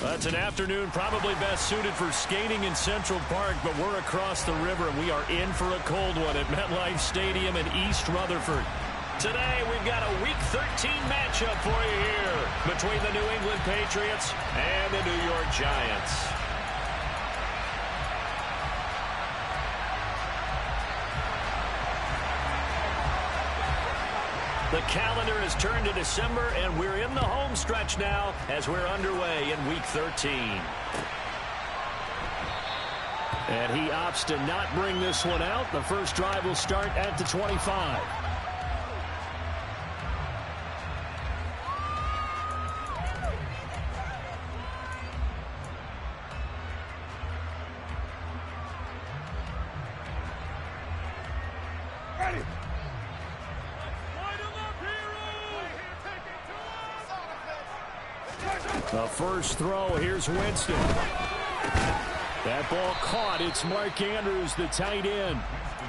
That's an afternoon probably best suited for skating in Central Park, but we're across the river, and we are in for a cold one at MetLife Stadium in East Rutherford. Today, we've got a Week 13 matchup for you here between the New England Patriots and the New York Giants. The calendar has turned to December, and we're in the home stretch now as we're underway in Week 13. And he opts to not bring this one out. The first drive will start at the 25. The first throw, here's Winston. That ball caught. It's Mark Andrews, the tight end.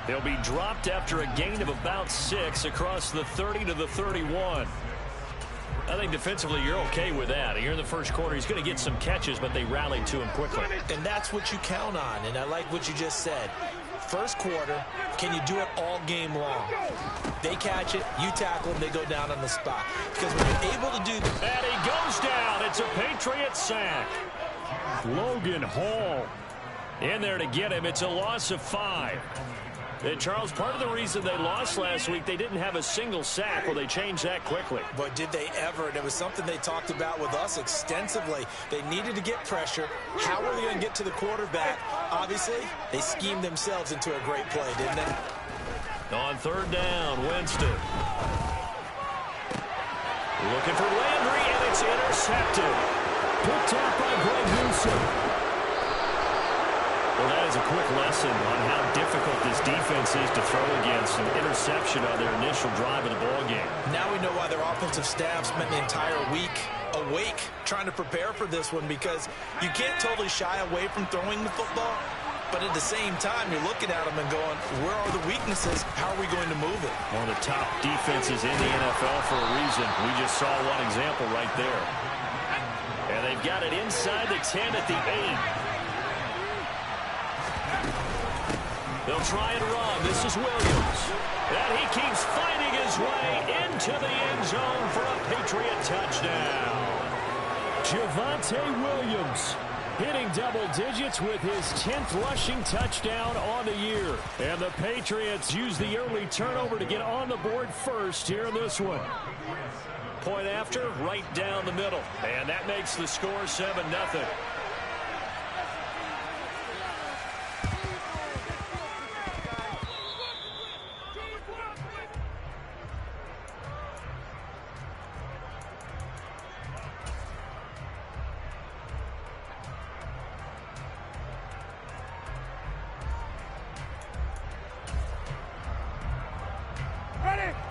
He'll be dropped after a gain of about 6 across the 30 to the 31. I think defensively you're okay with that. Here in the first quarter, he's going to get some catches, but they rallied to him quickly. And that's what you count on, and I like what you just said. First quarter, can you do it all game long? They catch it, you tackle them, they go down on the spot. Because when you're able to do that, and he goes down. It's a Patriot sack. Logan Hall in there to get him. It's a loss of 5. And Charles, part of the reason they lost last week, they didn't have a single sack. Well, they changed that quickly. But did they ever? And it was something they talked about with us extensively. They needed to get pressure. How are they going to get to the quarterback? Obviously, they schemed themselves into a great play, didn't they? On third down, Winston. Looking for Landry, and it's intercepted. Picked up by Greg Newsome. Well, that is a quick lesson on how difficult this defense is to throw against. An interception on their initial drive of the ballgame. Now we know why their offensive staff spent the entire week awake trying to prepare for this one, because you can't totally shy away from throwing the football, but at the same time, you're looking at them and going, where are the weaknesses? How are we going to move it? One of the top defenses in the NFL for a reason. We just saw one example right there. And they've got it inside the 10 at the 8. They'll try and run. This is Williams. And he keeps fighting his way into the end zone for a Patriot touchdown. Javonte Williams hitting double digits with his 10th rushing touchdown on the year. And the Patriots use the early turnover to get on the board first here in this one. Point after, right down the middle. And that makes the score 7-0.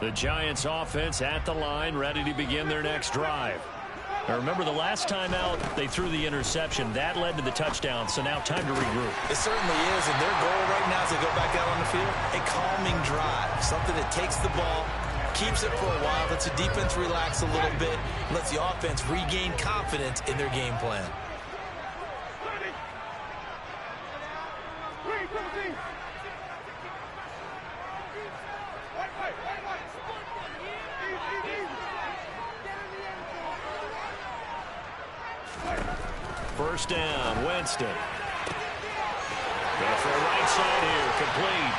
The Giants offense at the line, ready to begin their next drive. Now remember, the last time out, they threw the interception. That led to the touchdown, so now time to regroup. It certainly is, and their goal right now as they go back out on the field, a calming drive, something that takes the ball, keeps it for a while, lets the defense relax a little bit, lets the offense regain confidence in their game plan. First down, Winston. Going for a right side here, complete.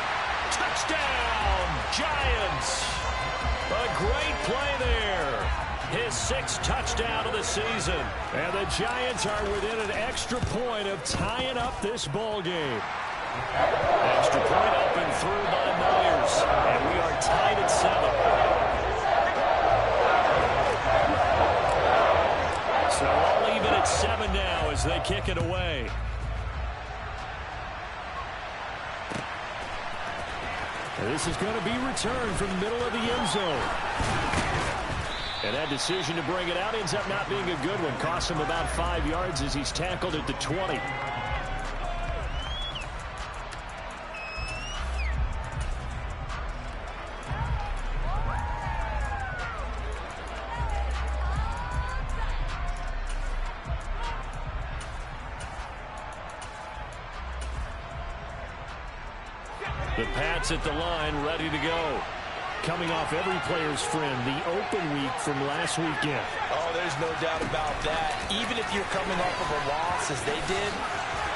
Touchdown, Giants. A great play there. His 6th touchdown of the season. And the Giants are within an extra point of tying up this ball game. Extra point up and through by Myers. And we are tied at 7. So all even at 7 now as they kick it away. This is going to be returned from the middle of the end zone. And that decision to bring it out ends up not being a good one. Costs him about 5 yards as he's tackled at the 20. The Pats at the line, ready to go. Coming off every player's friend, the open week from last weekend. Oh, there's no doubt about that. Even if you're coming off of a loss as they did,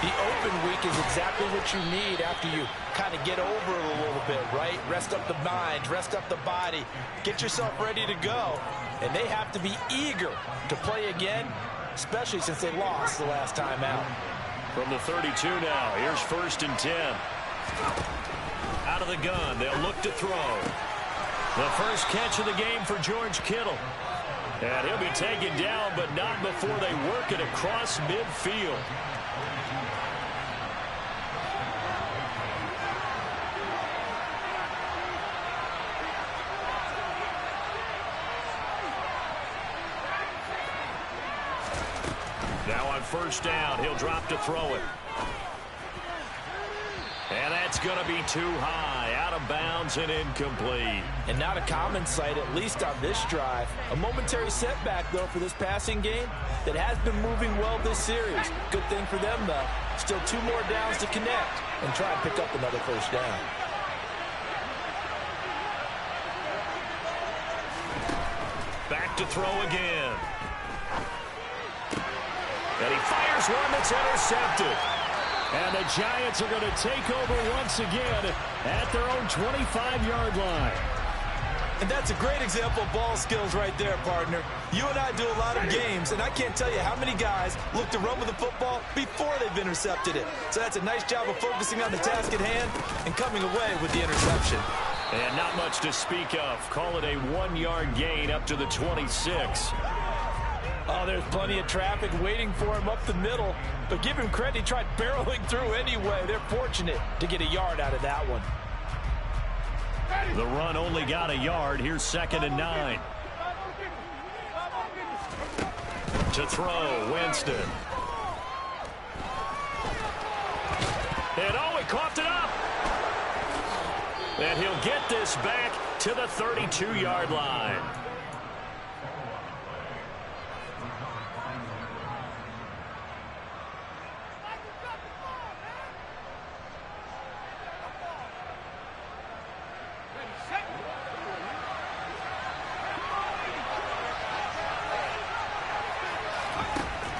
the open week is exactly what you need after you kind of get over it a little bit, right? Rest up the mind, rest up the body, get yourself ready to go. And they have to be eager to play again, especially since they lost the last time out. From the 32 now, here's 1st and 10. Out of the gun, they'll look to throw. The first catch of the game for George Kittle. And he'll be taken down, but not before they work it across midfield. Now on 1st down, he'll drop to throw it. And that's going to be too high, out of bounds and incomplete. And not a common sight, at least on this drive. A momentary setback, though, for this passing game that has been moving well this series. Good thing for them, though. Still 2 more downs to connect and try and pick up another 1st down. Back to throw again. And he fires one that's intercepted. And the Giants are going to take over once again at their own 25-yard line. And that's a great example of ball skills right there, partner. You and I do a lot of games, and I can't tell you how many guys look to run with the football before they've intercepted it. So that's a nice job of focusing on the task at hand and coming away with the interception. And not much to speak of. Call it a 1-yard gain up to the 26. Oh, there's plenty of traffic waiting for him up the middle. But give him credit, he tried barreling through anyway. They're fortunate to get a yard out of that one. The run only got a yard. Here's 2nd and 9. To throw, Winston. And oh, he coughed it up. And he'll get this back to the 32-yard line.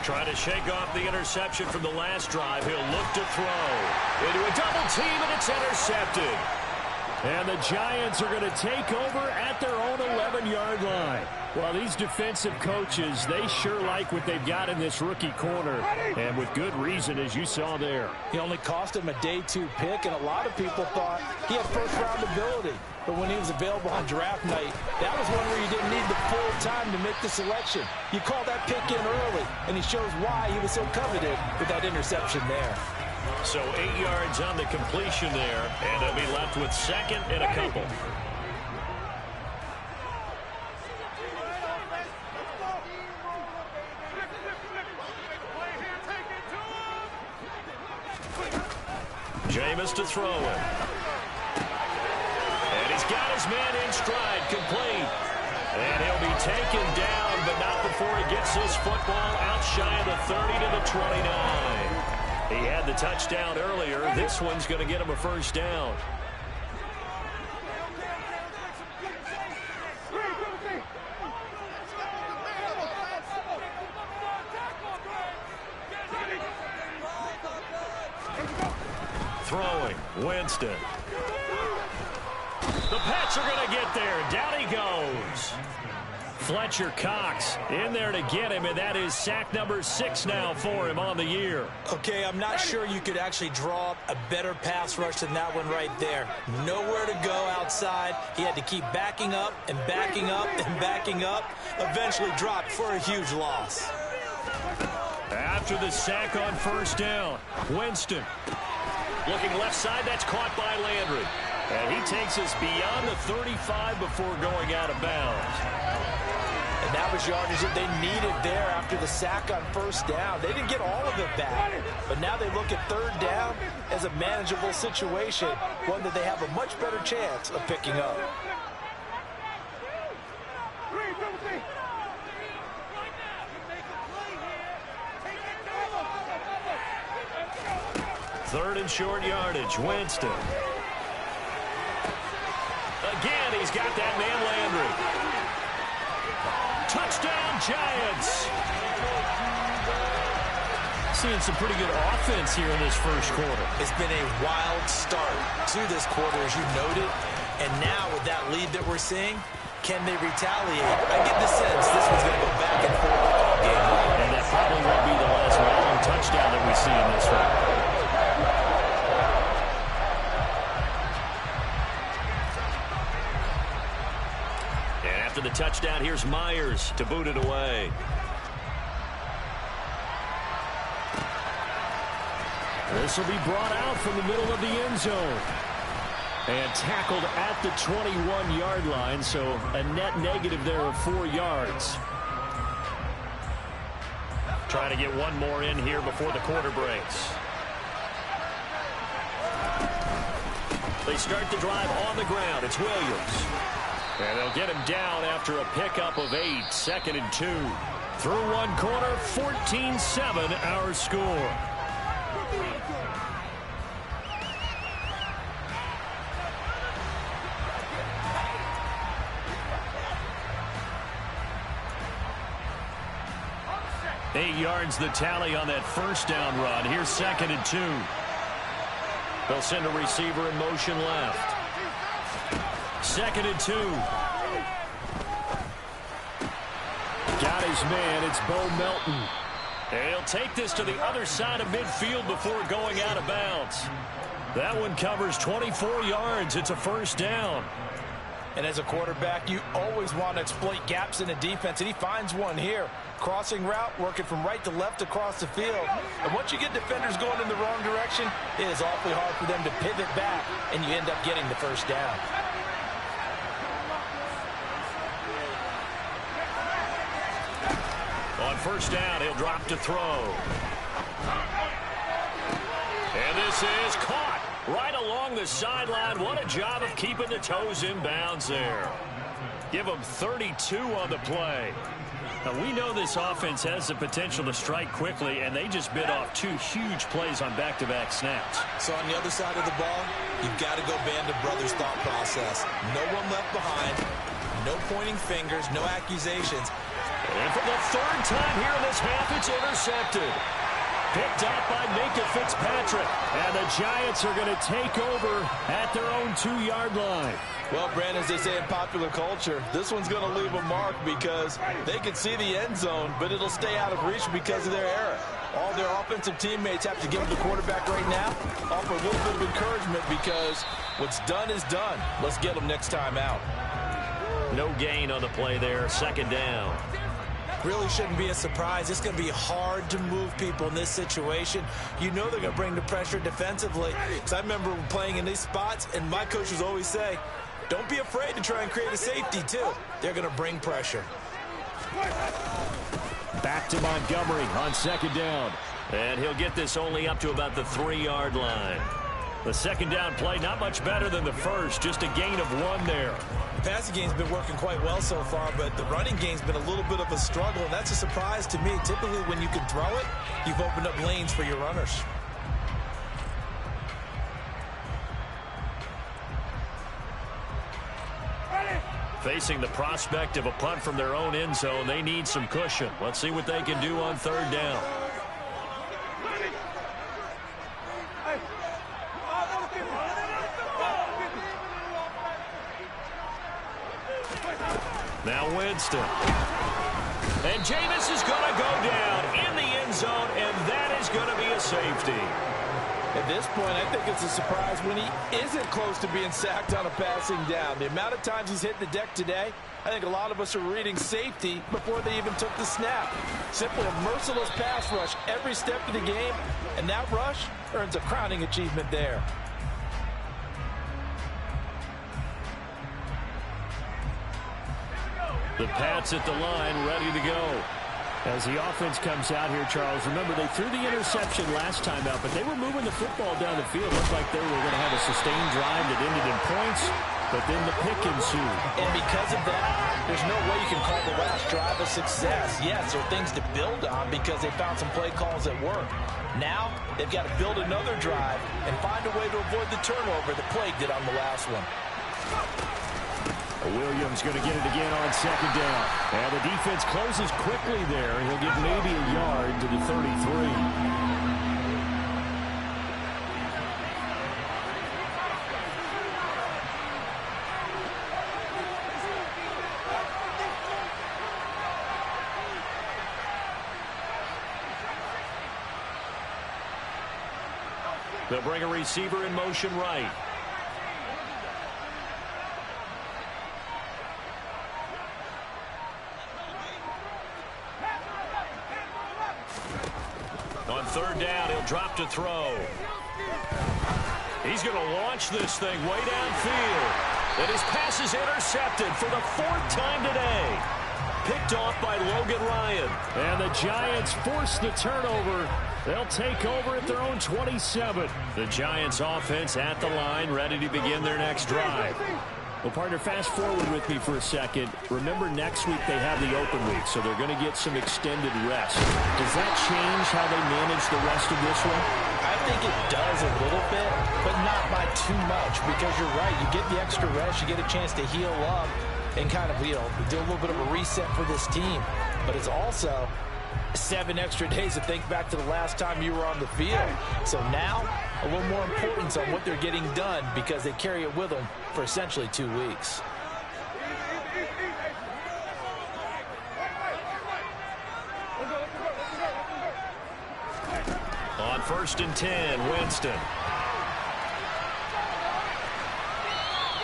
Trying to shake off the interception from the last drive. He'll look to throw. Into a double team, and it's intercepted. And the Giants are going to take over at their own 11-yard line. Well, these defensive coaches, they sure like what they've got in this rookie corner. And with good reason, as you saw there. He only cost him a day 2 pick, and a lot of people thought he had 1st-round ability. But when he was available on draft night, that was one where you didn't need the full time to make the selection. You call that pick in early, and he shows why he was so coveted with that interception there. So 8 yards on the completion there, and they'll be left with 2nd and a couple. Jameis to throw it. And he's got his man in stride, complete. And he'll be taken down, but not before he gets his football out shy of the 30 to the 29. He had the touchdown earlier. This one's going to get him a 1st down. Throwing, Winston. The Pats are going to get there. Down he goes. Fletcher Cox in there to get him, and that is sack number 6 now for him on the year. Okay, I'm not sure you could actually draw up a better pass rush than that one right there. Nowhere to go outside. He had to keep backing up and backing up and backing up. Eventually dropped for a huge loss. After the sack on 1st down, Winston. Looking left side, that's caught by Landry. And he takes us beyond the 35 before going out of bounds. And that was yardage that they needed there after the sack on 1st down. They didn't get all of it back. But now they look at 3rd down as a manageable situation, one that they have a much better chance of picking up. Third and short yardage, Winston. he's got that man Landry. Touchdown, Giants. Seeing some pretty good offense here in this first quarter. It's been a wild start to this quarter, as you noted. And now with that lead that we're seeing, can they retaliate? I get the sense this one's going to go back and forth all game long. And that probably won't be the last long touchdown that we see in this one. And after the touchdown, here's Myers to boot it away. This will be brought out from the middle of the end zone. And tackled at the 21-yard line, so a net negative there of 4 yards. Trying to get one more in here before the quarter breaks. They start the drive on the ground. It's Williams. And they'll get him down after a pickup of 8, 2nd and 2. Through one quarter, 14-7 our score. Eight yards the tally on that first down run. Here's 2nd and 2. They'll send a receiver in motion left. 2nd and 2. Got his man. It's Bo Melton. And he'll take this to the other side of midfield before going out of bounds. That one covers 24 yards. It's a first down. And as a quarterback, you always want to exploit gaps in the defense, and he finds one here. Crossing route, working from right to left across the field. And once you get defenders going in the wrong direction, it is awfully hard for them to pivot back, and you end up getting the first down. On first down, he'll drop to throw. And this is caught right along the sideline. What a job of keeping the toes in bounds there. Give them 32 on the play. Now, we know this offense has the potential to strike quickly, and they just bit off 2 huge plays on back-to-back snaps. So on the other side of the ball, you've got to go Band of Brothers thought process. No one left behind, no pointing fingers, no accusations. And for the 3rd time here in this half, it's intercepted. Picked up by Minkah Fitzpatrick. And the Giants are going to take over at their own 2-yard line. Well, Brandon, as they say in popular culture, this one's going to leave a mark because they can see the end zone, but it'll stay out of reach because of their error. All their offensive teammates have to give the quarterback right now, offer a little bit of encouragement because what's done is done. Let's get them next time out. No gain on the play there. 2nd down. Really shouldn't be a surprise. It's going to be hard to move people in this situation. You know they're going to bring the pressure defensively. Because I remember playing in these spots, and my coaches always say, don't be afraid to try and create a safety, too. They're going to bring pressure. Back to Montgomery on 2nd down. And he'll get this only up to about the 3-yard line. The 2nd down play, not much better than the first. Just a gain of 1 there. The passing game's been working quite well so far, but the running game's been a little bit of a struggle, and that's a surprise to me. Typically, when you can throw it, you've opened up lanes for your runners. Facing the prospect of a punt from their own end zone, they need some cushion. Let's see what they can do on 3rd down. Now Winston. And Jameis is going to go down in the end zone, and that is going to be a safety. At this point, I think it's a surprise when he isn't close to being sacked on a passing down. The amount of times he's hit the deck today, I think a lot of us are reading safety before they even took the snap. Simply a merciless pass rush every step of the game, and that rush earns a crowning achievement there. The Pats at the line, ready to go. As the offense comes out here, Charles, remember they threw the interception last time out, but they were moving the football down the field. Looked like they were going to have a sustained drive that ended in points, but then the pick ensued. And because of that, there's no way you can call the last drive a success. Yes, there are things to build on because they found some play calls that work. Now, they've got to build another drive and find a way to avoid the turnover that plagued it on the last one. Williams going to get it again on second down. And the defense closes quickly there. He'll get maybe a yard to the 33. They'll bring a receiver in motion right. On third down, he'll drop to throw. He's going to launch this thing way downfield. And his pass is intercepted for the 4th time today. Picked off by Logan Ryan. And the Giants force the turnover. They'll take over at their own 27. The Giants offense at the line, ready to begin their next drive. Well, partner, fast forward with me for a second. Remember, next week they have the open week, so they're going to get some extended rest. Does that change how they manage the rest of this one? I think it does a little bit, but not by too much, because you're right. You get the extra rest, you get a chance to heal up and kind of, do a little bit of a reset for this team. But it's also 7 extra days to think back to the last time you were on the field. So now, a little more importance on what they're getting done because they carry it with them for essentially 2 weeks. On 1st and 10, Winston.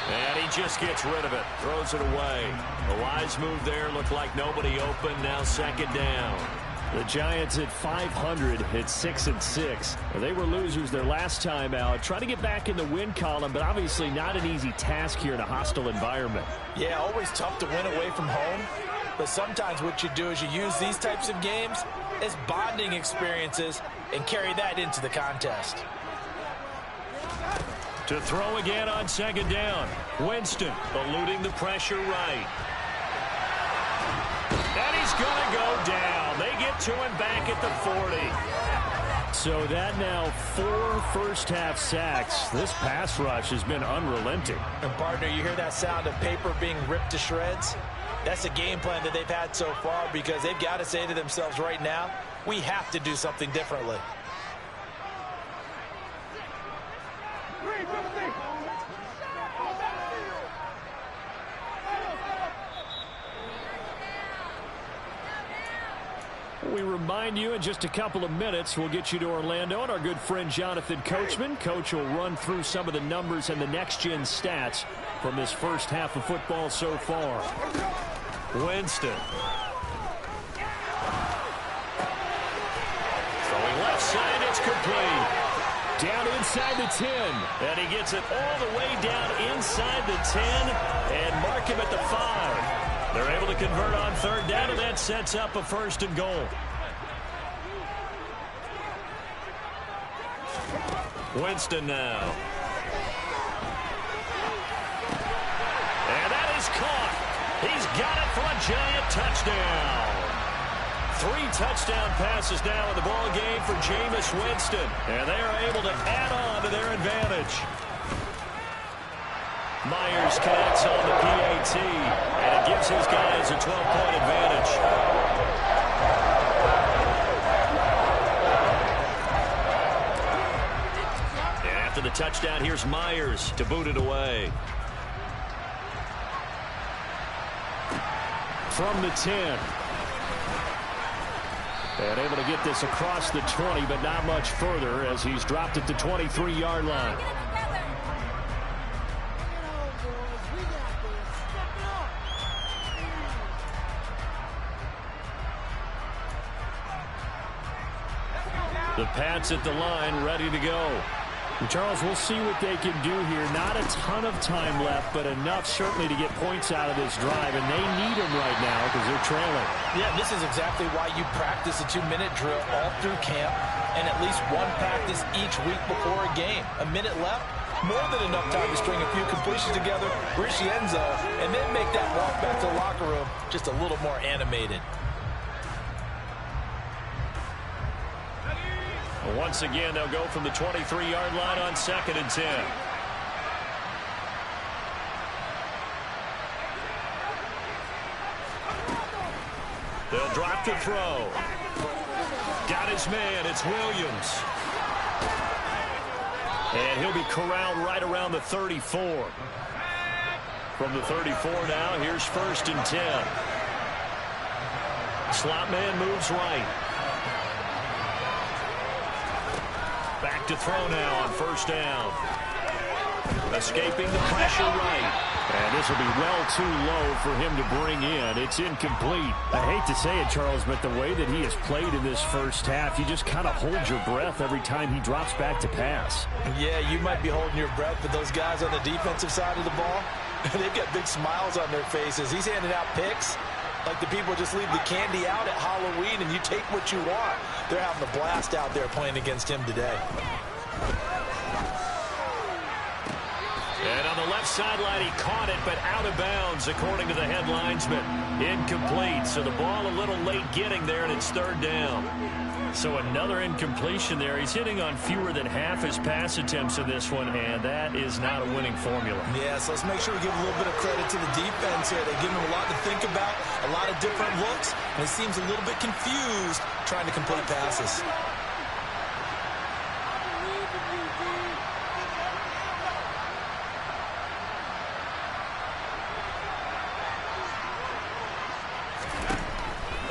And he just gets rid of it, throws it away. A wise move there, looked like nobody open, now second down. The Giants at 500 at 6-6. They were losers their last time out. Try to get back in the win column, but obviously not an easy task here in a hostile environment. Yeah, always tough to win away from home. But sometimes what you do is you use these types of games as bonding experiences and carry that into the contest. To throw again on second down. Winston eluding the pressure right. And he's going to go down. They get to him back at the 40. So that now 4 first-half sacks. This pass rush has been unrelenting. And, partner, you hear that sound of paper being ripped to shreds? That's a game plan that they've had so far because they've got to say to themselves right now, we have to do something differently. We remind you in just a couple of minutes, we'll get you to Orlando and our good friend Jonathan Coachman. Coach will run through some of the numbers and the next-gen stats from this first half of football so far. Winston. Throwing left side, it's complete. Down inside the 10. And he gets it all the way down inside the 10 and mark him at the 5. They're able to convert on third down, and that sets up a 1st and goal. Winston now. And that is caught. He's got it for a giant touchdown. 3 touchdown passes now in the ball game for Jameis Winston. And they are able to add on to their advantage. Myers connects on the PAT, and it gives his guys a 12-point advantage. And after the touchdown, here's Myers to boot it away. From the 10. And able to get this across the 20, but not much further as he's dropped at the 23-yard line. The Pats at the line, ready to go. And Charles, we'll see what they can do here. Not a ton of time left, but enough certainly to get points out of this drive, and they need them right now because they're trailing. Yeah, this is exactly why you practice a 2-minute drill all through camp and at least one practice each week before a game. A minute left, more than enough time to string a few completions together, reach the end zone, and then make that walk back to the locker room just a little more animated. Once again, they'll go from the 23-yard line on 2nd and 10. They'll drop to throw. Got his man. It's Williams. And he'll be corralled right around the 34. From the 34 now, here's 1st and 10. Slot man moves right. Back to throw now on 1st down. Escaping the pressure right. And this will be well too low for him to bring in. It's incomplete. I hate to say it, Charles, but the way that he has played in this first half, you just kind of hold your breath every time he drops back to pass. Yeah, you might be holding your breath, but those guys on the defensive side of the ball, they've got big smiles on their faces. He's handing out picks like the people just leave the candy out at Halloween and you take what you want. They're having a blast out there playing against him today. And on the left sideline, he caught it, but out of bounds, according to the head linesman. Incomplete, so the ball a little late getting there, and it's 3rd down. So another incompletion there. He's hitting on fewer than half his pass attempts in this one, and that is not a winning formula. Yes, let's make sure we give a little bit of credit to the defense here. They give him a lot to think about, a lot of different looks, and he seems a little bit confused trying to complete passes.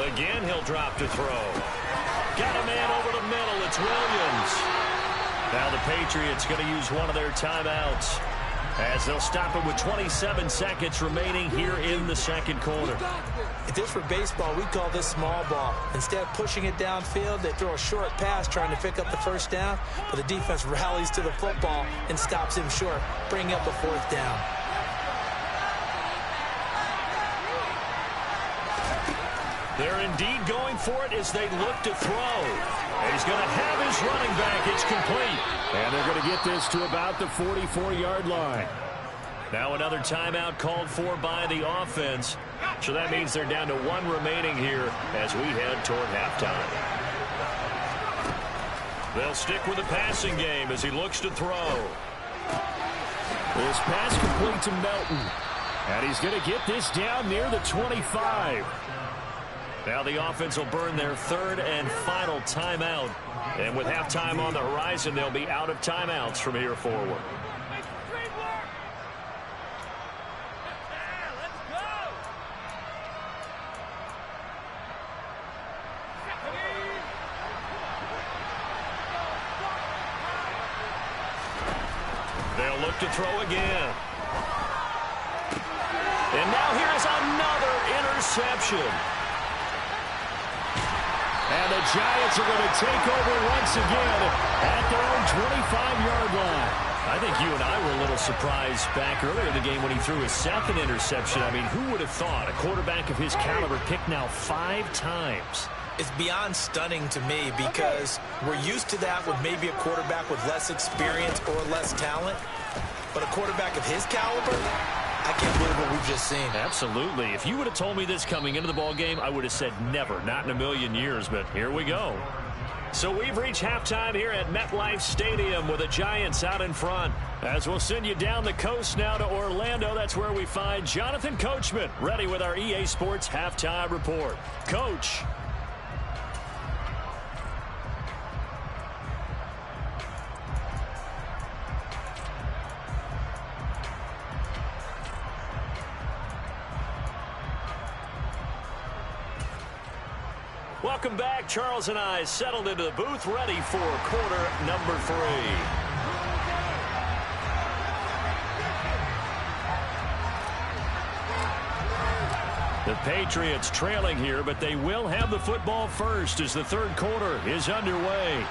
Again, he'll drop to throw. Got a man over the middle. It's Williams. Now the Patriots going to use one of their timeouts as they'll stop it with 27 seconds remaining here in the 2nd quarter. If this were baseball, we'd call this small ball. Instead of pushing it downfield, they throw a short pass trying to pick up the 1st down, but the defense rallies to the football and stops him short, bringing up a 4th down. They're indeed going for it as they look to throw. And he's going to have his running back. It's complete. And they're going to get this to about the 44-yard line. Now another timeout called for by the offense. So that means they're down to 1 remaining here as we head toward halftime. They'll stick with the passing game as he looks to throw. This pass complete to Melton. And he's going to get this down near the 25. Now the offense will burn their 3rd and final timeout. And with halftime on the horizon, they'll be out of timeouts from here forward. They'll look to throw again. And now here's another interception. And the Giants are going to take over once again at their own 25-yard line. I think you and I were a little surprised back earlier in the game when he threw his 2nd interception. I mean, who would have thought a quarterback of his caliber picked now 5 times? It's beyond stunning to me because we're used to that with maybe a quarterback with less experience or less talent. But a quarterback of his caliber, I can't believe what we've just seen. Absolutely. If you would have told me this coming into the ball game, I would have said never, not in a million years, but here we go. So we've reached halftime here at MetLife Stadium with the Giants out in front. As we'll send you down the coast now to Orlando, that's where we find Jonathan Coachman ready with our EA Sports Halftime Report. Coach. Welcome back. Charles and I settled into the booth, ready for quarter number 3. The Patriots trailing here, but they will have the football first as the 3rd quarter is underway.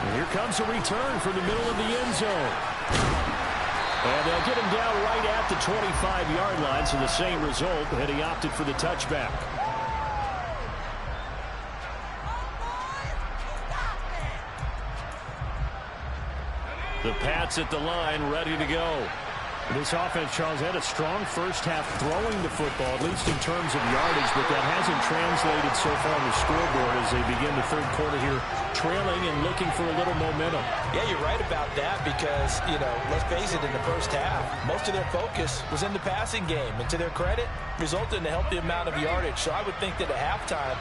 And here comes a return from the middle of the end zone. And they'll get him down right at the 25-yard line, so the same result, and he opted for the touchback. The Pats at the line, ready to go. This offense, Charles, had a strong first half throwing the football, at least in terms of yardage, but that hasn't translated so far on the scoreboard as they begin the third quarter here, trailing and looking for a little momentum. Yeah, you're right about that because, let's face it, in the first half, most of their focus was in the passing game. And to their credit, resulted in a healthy amount of yardage. So I would think that at halftime,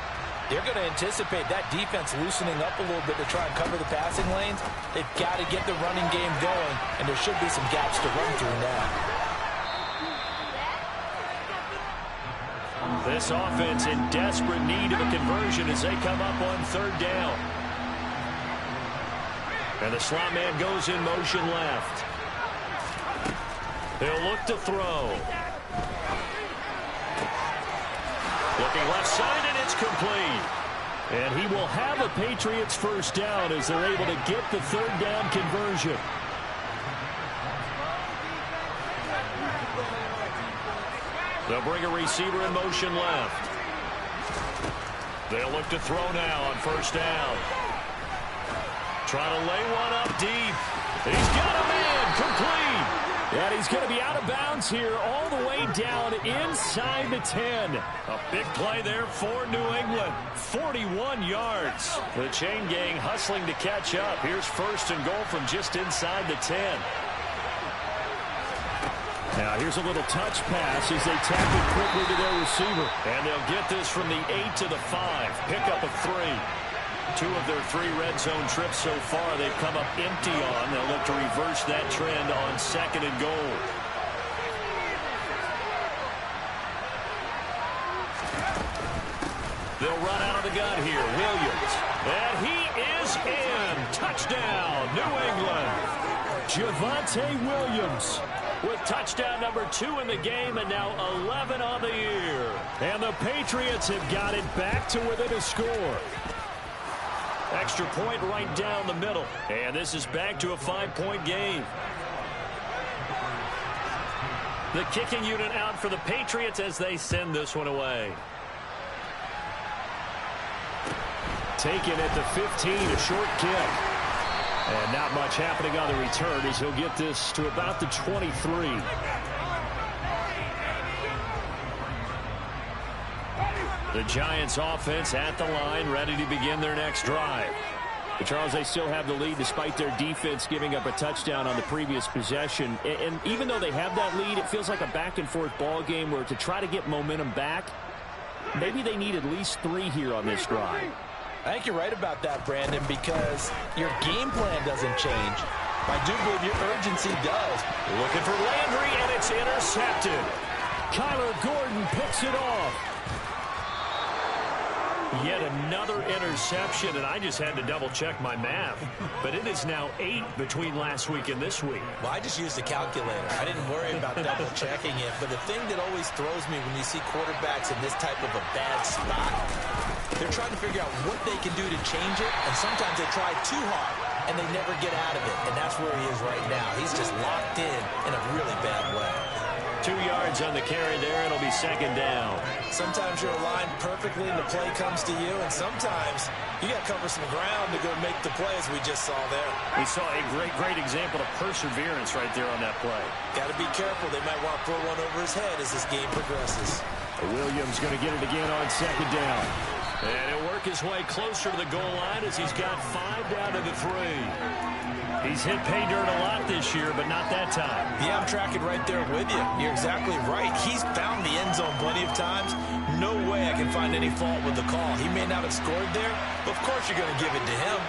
they're going to anticipate that defense loosening up a little bit to try and cover the passing lanes. They've got to get the running game going, and there should be some gaps to run through now. This offense in desperate need of a conversion as they come up on third down. And the slot man goes in motion left. They'll look to throw. Looking left side, and it's complete. And he will have a Patriots first down as they're able to get the third down conversion. They'll bring a receiver in motion left. They'll look to throw now on first down. Trying to lay one up deep. He's got a man complete. And he's going to be out of bounds here all the way down inside the 10. A big play there for New England. 41 yards. The chain gang hustling to catch up. Here's first and goal from just inside the 10. Now here's a little touch pass as they tap it quickly to their receiver. And they'll get this from the 8 to the 5. Pick up a 3. 2 of their 3 red zone trips so far they've come up empty on. They'll look to reverse that trend on second and goal. They'll run out of the gun here. Williams. And he is in. Touchdown, New England. Javonte Williams with touchdown number 2 in the game and now 11 on the year. And the Patriots have got it back to within a score. Extra point right down the middle. And this is back to a 5-point game. The kicking unit out for the Patriots as they send this one away. Taken at the 15, a short kick. And not much happening on the return as he'll get this to about the 23. The Giants offense at the line, ready to begin their next drive. But Charles, they still have the lead despite their defense giving up a touchdown on the previous possession. And even though they have that lead, it feels like a back-and-forth ball game where to try to get momentum back, maybe they need at least 3 here on this drive. I think you're right about that, Brandon, because your game plan doesn't change. I do believe your urgency does. Looking for Landry, and it's intercepted. Kyler Gordon picks it off. Yet another interception, and I just had to double-check my math. But it is now 8 between last week and this week. Well, I just used a calculator. I didn't worry about double-checking it. But the thing that always throws me when you see quarterbacks in this type of a bad spot, they're trying to figure out what they can do to change it, and sometimes they try too hard, and they never get out of it. And that's where he is right now. He's just locked in a really bad way. 2 yards on the carry there. It'll be second down. Sometimes you're aligned perfectly and the play comes to you, and sometimes you got to cover some ground to go make the play, as we just saw there. We saw a great example of perseverance right there on that play. Got to be careful. They might want to throw one over his head as this game progresses. Williams going to get it again on second down. And he'll work his way closer to the goal line as he's got 5 down to the 3. He's hit pay dirt a lot this year, but not that time. Yeah, I'm tracking right there with you. You're exactly right. He's found the end zone plenty of times. No way I can find any fault with the call. He may not have scored there, but of course you're going to give it to him.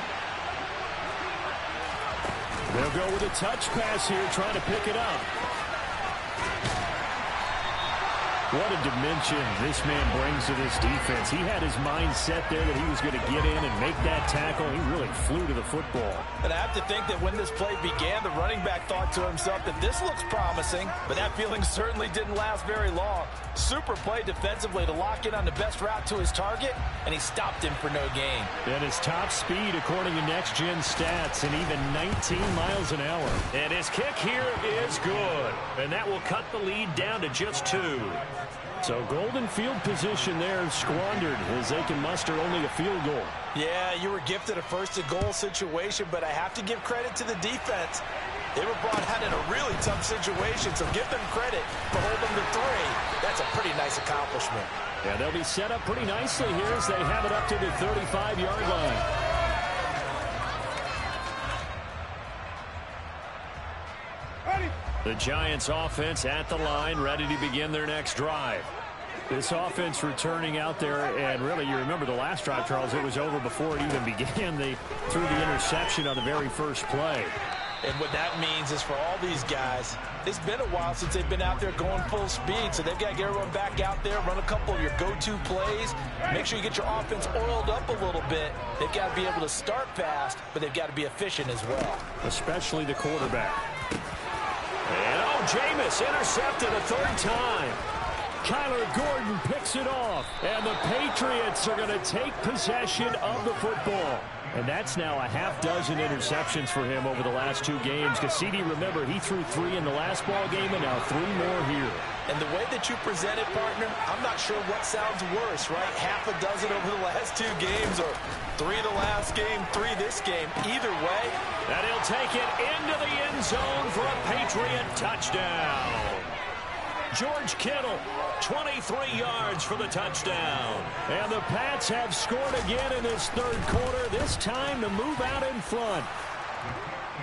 They'll go with a touch pass here, trying to pick it up. What a dimension this man brings to this defense. He had his mind set there that he was going to get in and make that tackle. He really flew to the football. And I have to think that when this play began, the running back thought to himself that this looks promising, but that feeling certainly didn't last very long. Super play defensively to lock in on the best route to his target, and he stopped him for no gain. And his top speed, according to Next Gen Stats, and even 19 miles an hour. And his kick here is good, and that will cut the lead down to just 2. So golden field position there squandered as they can muster only a field goal. Yeah, you were gifted a first-and-goal situation, but I have to give credit to the defense. They were brought out in a really tough situation, so give them credit for holding the 3. That's a pretty nice accomplishment. Yeah, they'll be set up pretty nicely here as they have it up to the 35-yard line. The Giants offense at the line, ready to begin their next drive. This offense returning out there, and really, you remember the last drive, Charles, it was over before it even began. They threw the interception on the very first play. And what that means is for all these guys, it's been a while since they've been out there going full speed, so they've got to get everyone back out there, run a couple of your go-to plays, make sure you get your offense oiled up a little bit. They've got to be able to start fast, but they've got to be efficient as well. Especially the quarterback. And Jameis intercepted a 3rd time. Kyler Gordon picks it off, and the Patriots are going to take possession of the football. And that's now a half dozen interceptions for him over the last 2 games. Cassidy, remember, he threw 3 in the last ball game and now 3 more here. And the way that you present it, partner, I'm not sure what sounds worse, right? Half a dozen over the last 2 games or 3 the last game, 3 this game. Either way. And he'll take it into the end zone for a Patriot touchdown. George Kittle, 23 yards for the touchdown. And the Pats have scored again in this 3rd quarter, this time to move out in front.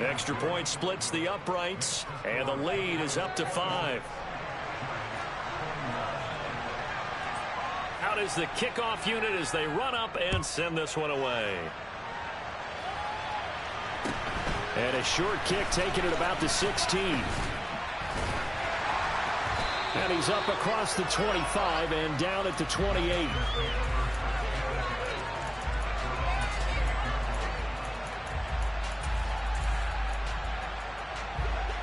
Extra point splits the uprights, and the lead is up to 5. Out is the kickoff unit as they run up and send this one away. And a short kick taken at about the 16. And he's up across the 25 and down at the 28.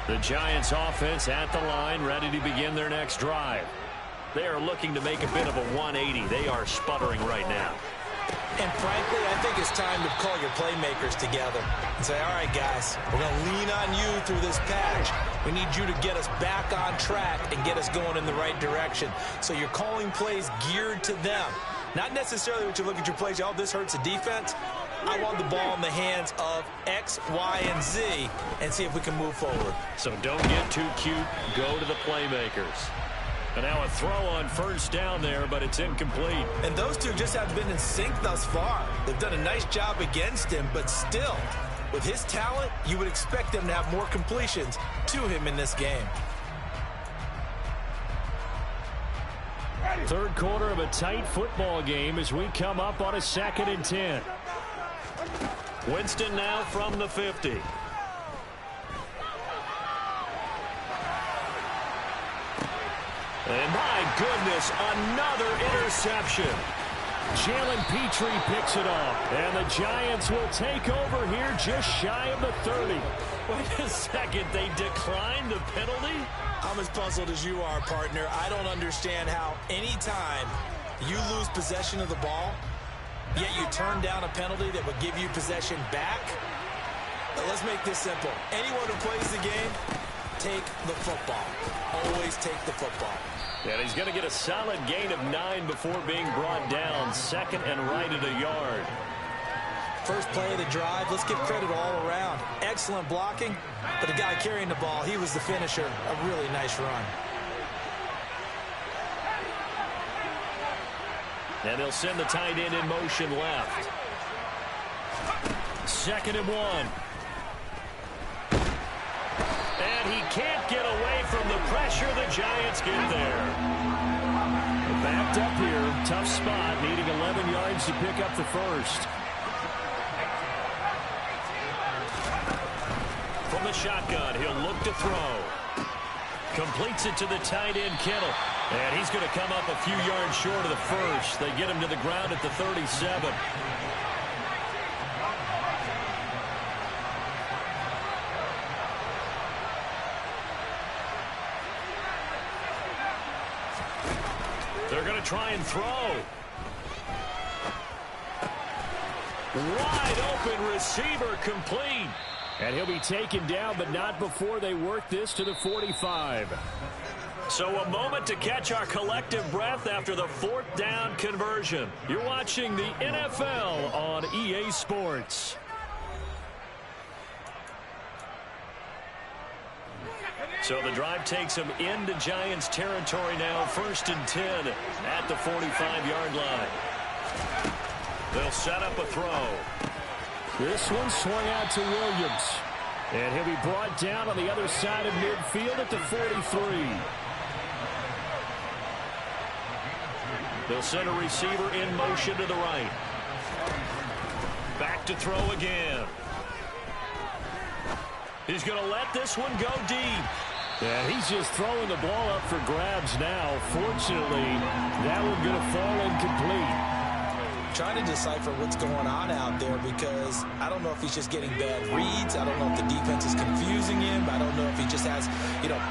The Giants offense at the line, ready to begin their next drive. They are looking to make a bit of a 180. They are sputtering right now. And frankly, I think it's time to call your playmakers together and say, all right, guys, we're going to lean on you through this patch. We need you to get us back on track and get us going in the right direction. So you're calling plays geared to them. Not necessarily what you look at your plays, oh, this hurts the defense. I want the ball in the hands of X, Y, and Z and see if we can move forward. So don't get too cute. Go to the playmakers. And now a throw on 1st down there, but it's incomplete. And those two just have been in sync thus far. They've done a nice job against him, but still, with his talent, you would expect them to have more completions to him in this game. 3rd quarter of a tight football game as we come up on a 2nd and 10. Winston now from the 50. And my goodness, another interception. Jalen Petrie picks it off, and the Giants will take over here just shy of the 30. Wait a second, they declined the penalty? I'm as puzzled as you are, partner. I don't understand how any time you lose possession of the ball, yet you turn down a penalty that would give you possession back. But let's make this simple. Anyone who plays the game, take the football. Always take the football. And he's going to get a solid gain of 9 before being brought down. 2nd and right at a yard. First play of the drive, let's give credit all around. Excellent blocking, but the guy carrying the ball, he was the finisher. A really nice run. And they'll send the tight end in motion left. 2nd and 1. And he can't get away from the pressure. The Giants get there. Backed up here. Tough spot. Needing 11 yards to pick up the 1st. From the shotgun, he'll look to throw. Completes it to the tight end, Kittle. And he's going to come up a few yards short of the 1st. They get him to the ground at the 37. They're going to try and throw. Wide open receiver, complete. And he'll be taken down, but not before they work this to the 45. So a moment to catch our collective breath after the 4th down conversion. You're watching the NFL on EA Sports. So the drive takes them into Giants territory now, 1st and 10 at the 45-yard line. They'll set up a throw. This one swung out to Williams. And he'll be brought down on the other side of midfield at the 43. They'll send a receiver in motion to the right. Back to throw again. He's going to let this one go deep. Yeah, he's just throwing the ball up for grabs now. Fortunately, that one going to fall incomplete. Trying to decipher what's going on out there because I don't know if he's just getting bad reads. I don't know if the defense is confusing him. I don't know if he just has,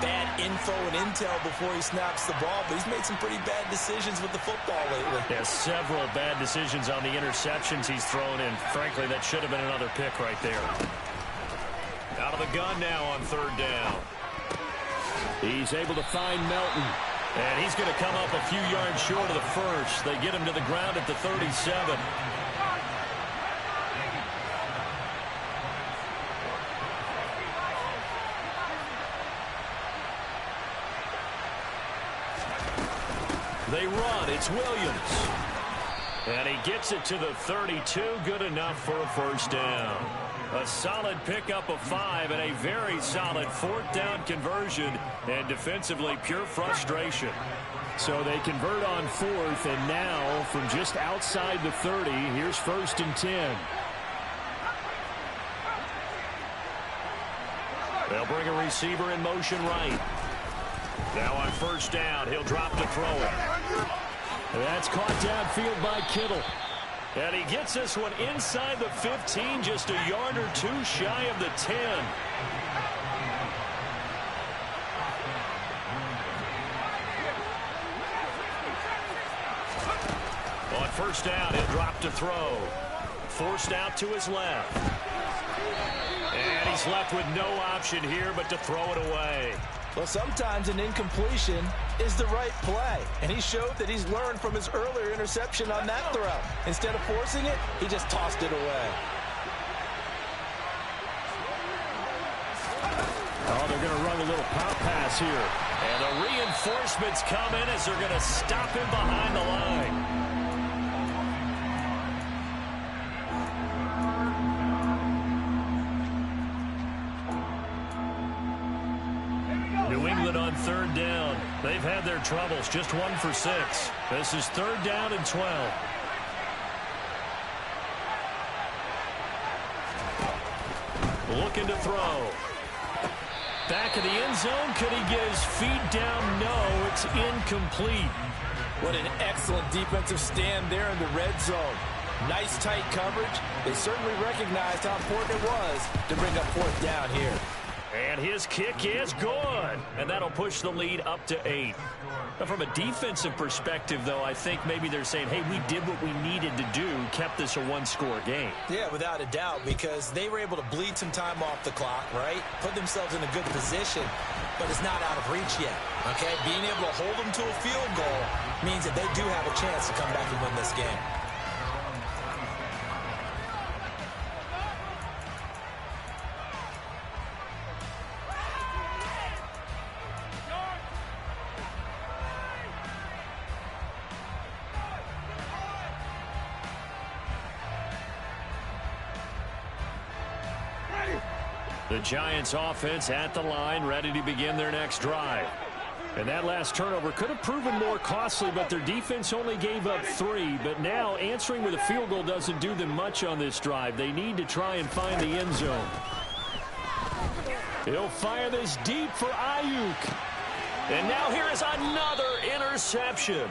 bad info and intel before he snaps the ball. But he's made some pretty bad decisions with the football lately. Yeah, several bad decisions on the interceptions he's thrown in. Frankly, that should have been another pick right there. Out of the gun now on 3rd down. He's able to find Melton. And he's going to come up a few yards short of the first. They get him to the ground at the 37. They run. It's Williams. And he gets it to the 32. Good enough for a 1st down. A solid pickup of 5 and a very solid 4th down conversion. And defensively, pure frustration. So they convert on 4th, and now from just outside the 30, here's 1st and 10. They'll bring a receiver in motion right. Now on 1st down, he'll drop to throw it. That's caught downfield by Kittle. And he gets this one inside the 15, just a yard or 2 shy of the 10. On 1st down, he'll drop to throw. Forced out to his left. And he's left with no option here but to throw it away. Well, sometimes an incompletion is the right play. And he showed that he's learned from his earlier interception on that throw. Instead of forcing it, he just tossed it away. Oh, they're going to run a little pop pass here. And the reinforcements come in as they're going to stop him behind the line. New England on 3rd down. They've had their troubles. Just 1 for 6. This is 3rd down and 12. Looking to throw. Back of the end zone. Could he get his feet down? No, it's incomplete. What an excellent defensive stand there in the red zone. Nice tight coverage. They certainly recognized how important it was to bring up 4th down here. And his kick is good. And that'll push the lead up to 8. Now, from a defensive perspective, though, I think maybe they're saying, hey, we did what we needed to do, kept this a 1-score game. Yeah, without a doubt, because they were able to bleed some time off the clock, right? Put themselves in a good position, but it's not out of reach yet, okay? Being able to hold them to a field goal means that they do have a chance to come back and win this game. The Giants offense at the line, ready to begin their next drive. And that last turnover could have proven more costly, but their defense only gave up 3. But now answering with a field goal doesn't do them much on this drive. They need to try and find the end zone. He'll fire this deep for Ayuk. And now here is another interception.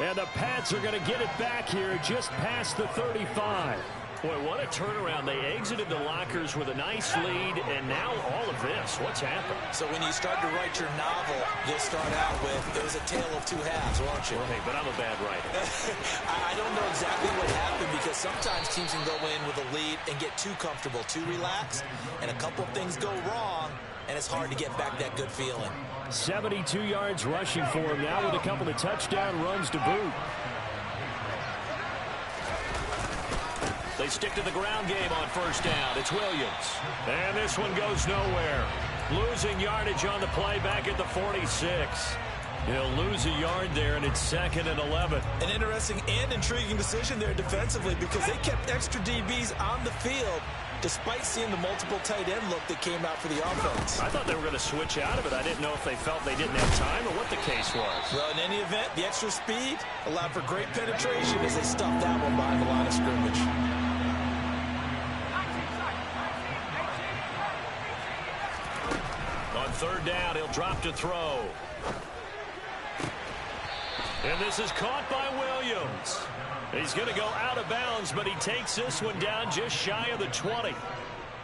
And the Pats are going to get it back here just past the 35. Boy, what a turnaround. They exited the lockers with a nice lead, and now all of this. What's happened? So when you start to write your novel, you'll start out with, it was a tale of 2 halves, won't you? Right, but I'm a bad writer. I don't know exactly what happened because sometimes teams can go in with a lead and get too comfortable, too relaxed, and a couple of things go wrong, and it's hard to get back that good feeling. 72 yards rushing for him now with a couple of touchdown runs to boot. They stick to the ground game on 1st down. It's Williams. And this one goes nowhere. Losing yardage on the play back at the 46. He'll lose a yard there, and it's 2nd and 11. An interesting and intriguing decision there defensively because they kept extra DBs on the field despite seeing the multiple tight end look that came out for the offense. I thought they were going to switch out of it. I didn't know if they felt they didn't have time or what the case was. Well, in any event, the extra speed allowed for great penetration as they stuffed that one behind the line of scrimmage. On 3rd down, he'll drop to throw. And this is caught by Williams. He's going to go out of bounds, but he takes this one down just shy of the 20.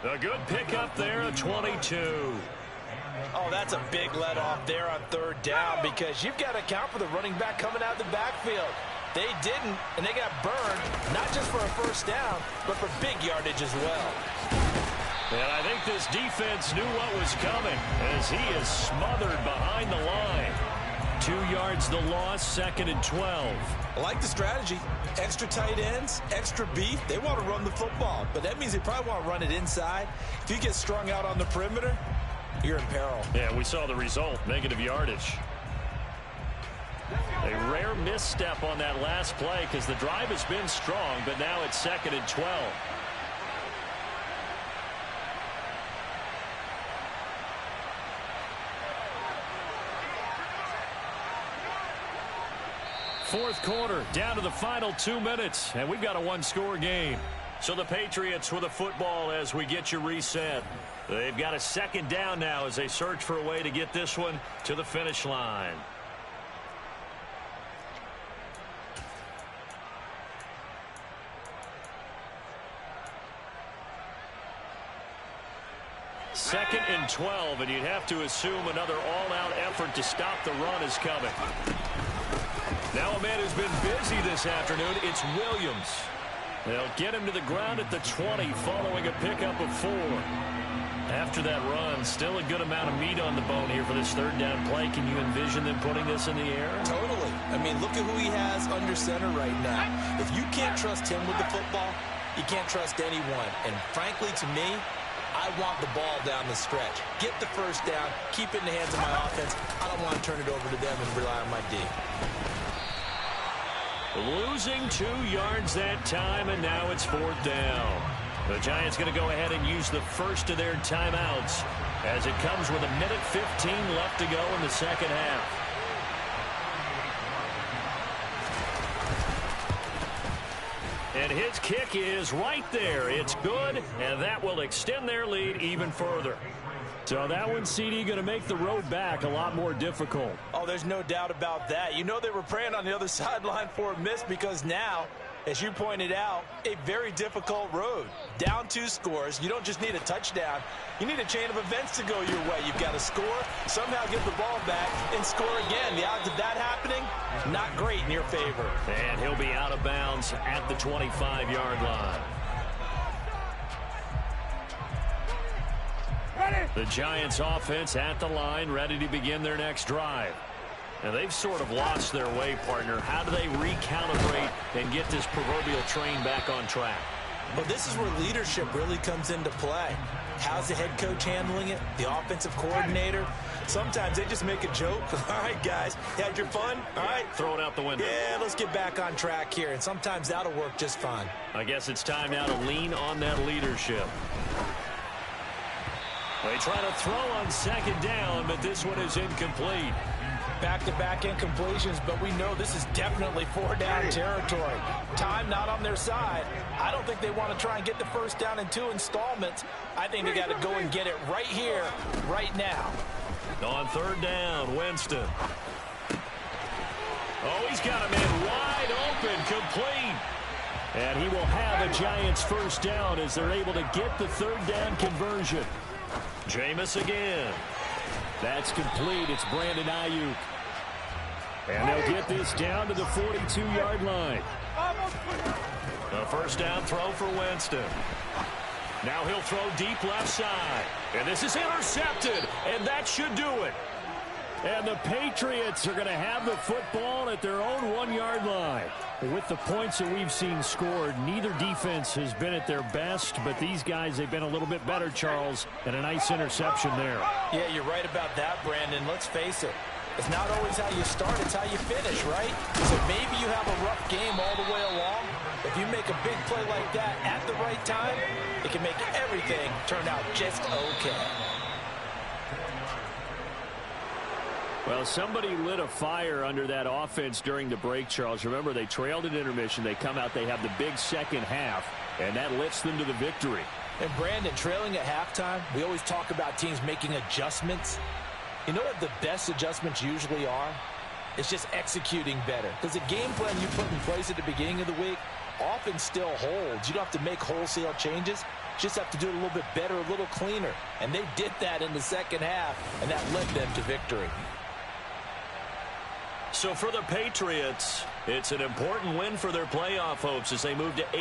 A good pickup there, a 22. Oh, that's a big let off there on 3rd down because you've got to account for the running back coming out of the backfield. They didn't, and they got burned, not just for a 1st down, but for big yardage as well. And I think this defense knew what was coming as he is smothered behind the line. 2 yards the loss, 2nd and 12. I like the strategy. Extra tight ends, extra beef. They want to run the football, but that means they probably want to run it inside. If you get strung out on the perimeter, you're in peril. Yeah, we saw the result, negative yardage. A rare misstep on that last play because the drive has been strong, but now it's 2nd and 12. Fourth quarter, down to the final 2 minutes, and we've got a 1-score game. So the Patriots with a football as we get you reset. They've got a 2nd down now as they search for a way to get this one to the finish line. Second and 12, and you'd have to assume another all-out effort to stop the run is coming. Now a man who's been busy this afternoon, it's Williams. They'll get him to the ground at the 20 following a pickup of 4. After that run, still a good amount of meat on the bone here for this 3rd down play. Can you envision them putting this in the air? Totally. I mean, look at who he has under center right now. If you can't trust him with the football, you can't trust anyone. And frankly, to me, I want the ball down the stretch. Get the 1st down, keep it in the hands of my offense. I don't want to turn it over to them and rely on my D. Losing 2 yards that time, and now it's 4th down. The Giants going to go ahead and use the first of their timeouts as it comes with 1:15 left to go in the 2nd half. And his kick is right there. It's good, and that will extend their lead even further. So that one, CD, going to make the road back a lot more difficult. Oh, there's no doubt about that. You know they were praying on the other sideline for a miss because now, as you pointed out, a very difficult road. Down 2 scores. You don't just need a touchdown. You need a chain of events to go your way. You've got to score, somehow get the ball back, and score again. The odds of that happening, not great in your favor. And he'll be out of bounds at the 25-yard line. The Giants offense at the line, ready to begin their next drive. And they've sort of lost their way, partner. How do they recalibrate and get this proverbial train back on track? Well, this is where leadership really comes into play. How's the head coach handling it? The offensive coordinator? Sometimes they just make a joke. All right, guys, had your fun? All right. Throw it out the window. Yeah, let's get back on track here. And sometimes that'll work just fine. I guess it's time now to lean on that leadership. They try to throw on 2nd down, but this one is incomplete. Back-to-back incompletions, but we know this is definitely 4-down territory. Time not on their side. I don't think they want to try and get the 1st down in 2 installments. I think they got to go and get it right here, right now. On 3rd down, Winston. Oh, he's got a man wide open, complete. And he will have a Giants 1st down as they're able to get the 3rd down conversion. Jameis again. That's complete. It's Brandon Ayuk. And they'll get this down to the 42-yard line. A 1st down throw for Winston. Now he'll throw deep left side. And this is intercepted. And that should do it. And the Patriots are going to have the football at their own 1-yard line. With the points that we've seen scored, neither defense has been at their best, but these guys, they've been a little bit better, Charles, and a nice interception there. Yeah, you're right about that, Brandon. Let's face it. It's not always how you start, it's how you finish, right? So maybe you have a rough game all the way along. If you make a big play like that at the right time, it can make everything turn out just okay. Well, somebody lit a fire under that offense during the break, Charles. Remember, they trailed at intermission. They come out, they have the big second half, and that lifts them to the victory. And Brandon, trailing at halftime, we always talk about teams making adjustments. You know what the best adjustments usually are? It's just executing better. Because the game plan you put in place at the beginning of the week often still holds. You don't have to make wholesale changes. You just have to do it a little bit better, a little cleaner. And they did that in the second half, and that led them to victory. So for the Patriots, it's an important win for their playoff hopes as they move to 8.